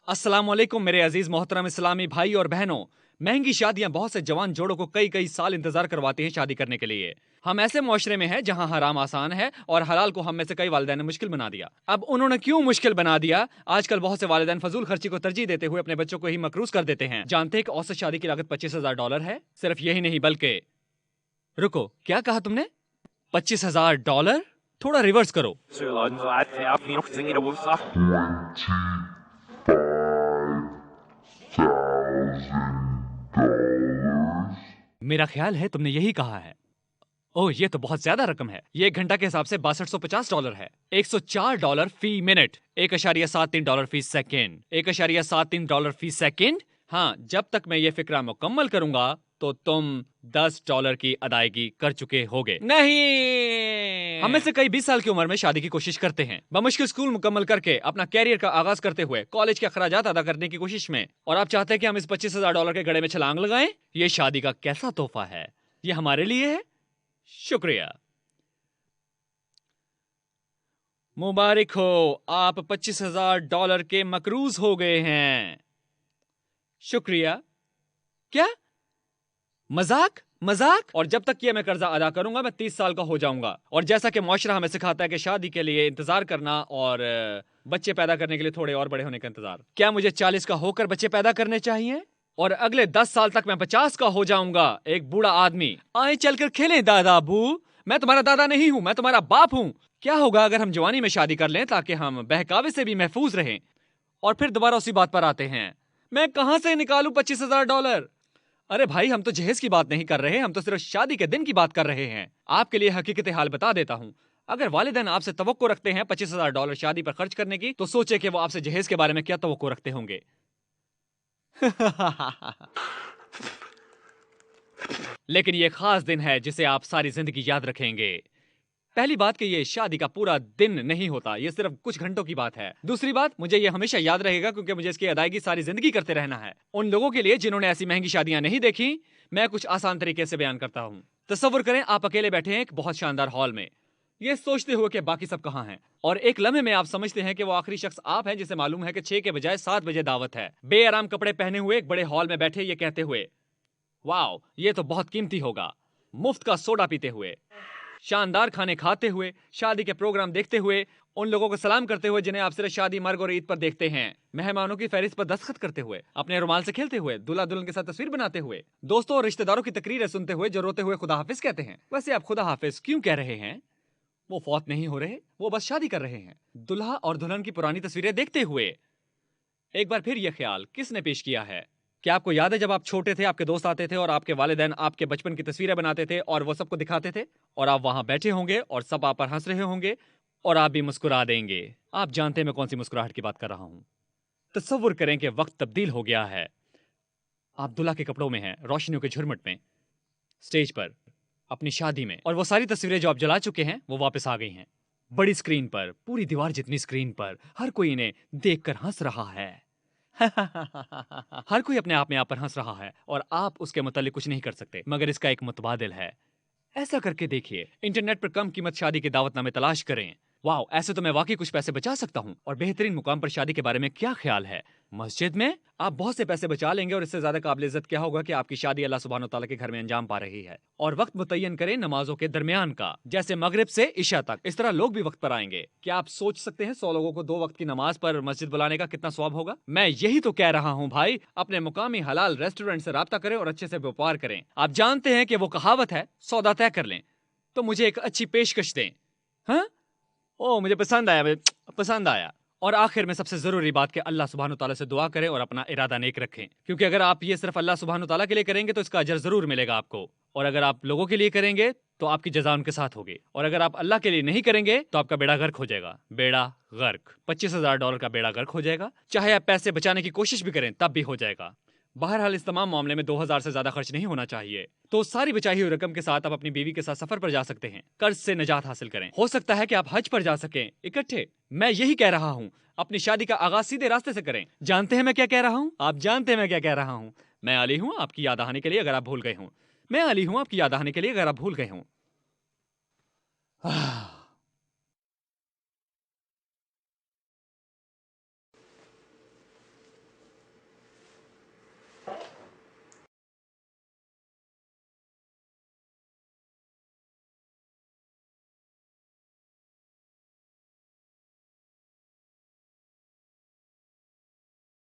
अस्सलाम वालेकुम मेरे अजीज मोहतरम इस्लामी भाई और बहनों। महंगी शादियां बहुत से जवान जोड़ों को कई कई साल इंतजार करवाती हैं शादी करने के लिए। हम ऐसे मुआशरे में हैं जहां हराम आसान है और हलाल को हम में से कई वालिदैन ने मुश्किल बना दिया। अब उन्होंने क्यों मुश्किल बना दिया? आजकल बहुत से वालिदैन फजूल खर्ची को तरजीह देते हुए अपने बच्चों को ही मकरूज कर देते हैं। जानते हैं कि औसत शादी की लागत $25,000 है? सिर्फ यही नहीं बल्कि रुको, क्या कहा तुमने? $25,000? थोड़ा रिवर्स करो। मेरा ख्याल है तुमने यही कहा है। ओह, ये तो बहुत ज्यादा रकम है। ये 1 घंटा के हिसाब से $6250 है। $104 फी मिनट, $1.73 फी सेकेंड, $1.73 फी सेकेंड। हाँ, जब तक मैं ये फिक्रा मुकम्मल करूंगा तो तुम $10 की अदायगी कर चुके होगे। नहीं, हम में से कई 20 साल की उम्र में शादी की कोशिश करते हैं, बमुश्किल स्कूल मुकम्मल करके अपना कैरियर का आगाज करते हुए कॉलेज के अखराजात अदा करने की कोशिश में। और आप चाहते हैं कि हम इस $25,000 के गड़े में छलांग लगाएं? ये शादी का कैसा तोहफा है, ये हमारे लिए है। शुक्रिया, मुबारक हो, आप $25,000 के मकरूज हो गए हैं। शुक्रिया। क्या मजाक मजाक? और जब तक ये मैं कर्जा अदा करूंगा मैं 30 साल का हो जाऊंगा। और जैसा कि मुआशरा हमें सिखाता है कि शादी के लिए इंतजार करना और बच्चे पैदा करने के लिए थोड़े और बड़े होने का इंतजार, क्या मुझे 40 का होकर बच्चे पैदा करने चाहिए? और अगले 10 साल तक मैं 50 का हो जाऊंगा, एक बूढ़ा आदमी। आए चलकर खेलें दादा अबू। मैं तुम्हारा दादा नहीं हूं, मैं तुम्हारा बाप हूं। क्या होगा अगर हम जवानी में शादी कर लें ताकि हम बहकावे से भी महफूज रहें? और फिर दोबारा उसी बात पर आते हैं, मैं कहां से निकालूं $25,000? अरे भाई, हम तो जहेज की बात नहीं कर रहे, हम तो सिर्फ शादी के दिन की बात कर रहे हैं। आपके लिए हकीकत हाल बता देता हूँ। अगर वालिदैन आपसे तवक्को रखते हैं $25,000 शादी पर खर्च करने की, तो सोचे कि वो आपसे जहेज के बारे में क्या तवक्को रखते होंगे। लेकिन ये खास दिन है जिसे आप सारी जिंदगी याद रखेंगे। पहली बात कि ये शादी का पूरा दिन नहीं होता, ये सिर्फ कुछ घंटों की बात है। दूसरी बात, मुझे ये हमेशा याद रहेगा क्योंकि मुझे इसकी अदायगी सारी जिंदगी करते रहना है। उन लोगों के लिए जिन्होंने ऐसी महंगी शादियां नहीं देखी, मैं कुछ आसान तरीके से बयान करता हूँ। तसव्वुर करें आप अकेले बैठे हैं एक बहुत शानदार हॉल में, ये सोचते हुए कि बाकी सब कहाँ हैं, और एक लम्हे में आप समझते हैं कि वो आखिरी शख्स आप हैं जिसे मालूम है कि 6 के बजाय 7 बजे दावत है। बेआराम कपड़े पहने हुए एक बड़े हॉल में बैठे, ये कहते हुए वाओ ये तो बहुत कीमती होगा, मुफ्त का सोडा पीते हुए, शानदार खाने खाते हुए, शादी के प्रोग्राम देखते हुए, उन लोगों को सलाम करते हुए जिन्हें आप सिर्फ शादी, मर्ग और ईद पर देखते हैं, मेहमानों की फहरिस्त पर दस्तखत करते हुए, अपने रुमाल से खेलते हुए, दूल्हा दुल्हन के साथ तस्वीर बनाते हुए, दोस्तों और रिश्तेदारों की तकरीरें सुनते हुए जो रोते हुए खुदा हाफिज कहते हैं। वैसे आप खुदा हाफिज क्यों कह रहे हैं? वो फौत नहीं हो रहे, वो बस शादी कर रहे हैं, दुल्हा और दुल्हन की पुरानी तस्वीरें देखते हुए। एक बार फिर यह ख्याल किसने पेश किया है? क्या आपको याद है जब आप छोटे थे, आपके दोस्त आते थे और आपके वालिदैन आपके बचपन की तस्वीरें बनाते थे और वो सबको दिखाते थे, और आप वहां बैठे होंगे और सब आप पर हंस रहे होंगे और आप भी मुस्कुरा देंगे। आप जानते हैं मैं कौन सी मुस्कुराहट की बात कर रहा हूं। तसव्वुर करें कि वक्त तब्दील हो गया है। आप दुल्हा के कपड़ों में हैं, रोशनियों के झुरमुट में, स्टेज पर, अपनी शादी में, और वो सारी तस्वीरें जो आप जला चुके हैं वो वापस आ गई हैं, बड़ी स्क्रीन पर, पूरी दीवार जितनी स्क्रीन पर। हर कोई इन्हें देखकर हंस रहा है। हर कोई अपने आप में आप पर हंस रहा है और आप उसके मुतालिक कुछ नहीं कर सकते, मगर इसका एक मुतबादिल है। ऐसा करके देखिए, इंटरनेट पर कम कीमत शादी के दावतनामे तलाश करें। वाह, ऐसे तो मैं वाकई कुछ पैसे बचा सकता हूँ। और बेहतरीन मुकाम पर शादी के बारे में क्या ख्याल है? मस्जिद में आप बहुत से पैसे बचा लेंगे और इससे ज्यादा काबिल इज्जत क्या होगा कि आपकी शादी अल्लाह सुब्हानो तआला के घर में अंजाम पा रही है। और वक्त मुतय्यन करें नमाजों के दरमियान का, जैसे मगरिब से इशा तक। इस तरह लोग भी वक्त पर आएंगे। क्या आप सोच सकते हैं 100 लोगों को 2 वक्त की नमाज पर मस्जिद बुलाने का कितना सवाब होगा? मैं यही तो कह रहा हूँ भाई, अपने मुकामी हलाल रेस्टोरेंट से राब्ता करें और अच्छे से व्यापार करें। आप जानते हैं कि वो कहावत है, सौदा तय कर लें, तो मुझे एक अच्छी पेशकश दें। हाँ, ओ मुझे पसंद आया, पसंद आया। और आखिर में सबसे जरूरी बात कि अल्लाह सुब्हानो तआला से दुआ करें और अपना इरादा नेक रखें, क्योंकि अगर आप ये सिर्फ अल्लाह सुब्हानो तआला के लिए करेंगे तो इसका अजर जरूर मिलेगा आपको, और अगर आप लोगों के लिए करेंगे तो आपकी जज़ा उनके साथ होगी, और अगर आप अल्लाह के लिए नहीं करेंगे तो आपका बेड़ा गर्क हो जाएगा। बेड़ा गर्क, $25,000 का बेड़ा गर्क हो जाएगा। चाहे आप पैसे बचाने की कोशिश भी करें तब भी हो जाएगा। बहरहाल इस तमाम मामले में 2000 से ज्यादा खर्च नहीं होना चाहिए। तो सारी बचाई हुई रकम के साथ आप अपनी बीवी के साथ सफर पर जा सकते हैं, कर्ज से निजात हासिल करें। हो सकता है कि आप हज पर जा सकें इकट्ठे। मैं यही कह रहा हूँ, अपनी शादी का आगाज सीधे रास्ते से करें। जानते हैं मैं क्या कह रहा हूँ? आप जानते हैं मैं क्या कह रहा हूँ? मैं अली हूँ आपकी याद आने के लिए अगर आप भूल गए हूँ। मैं अली हूँ आपकी याद आने के लिए अगर आप भूल गए हूँ।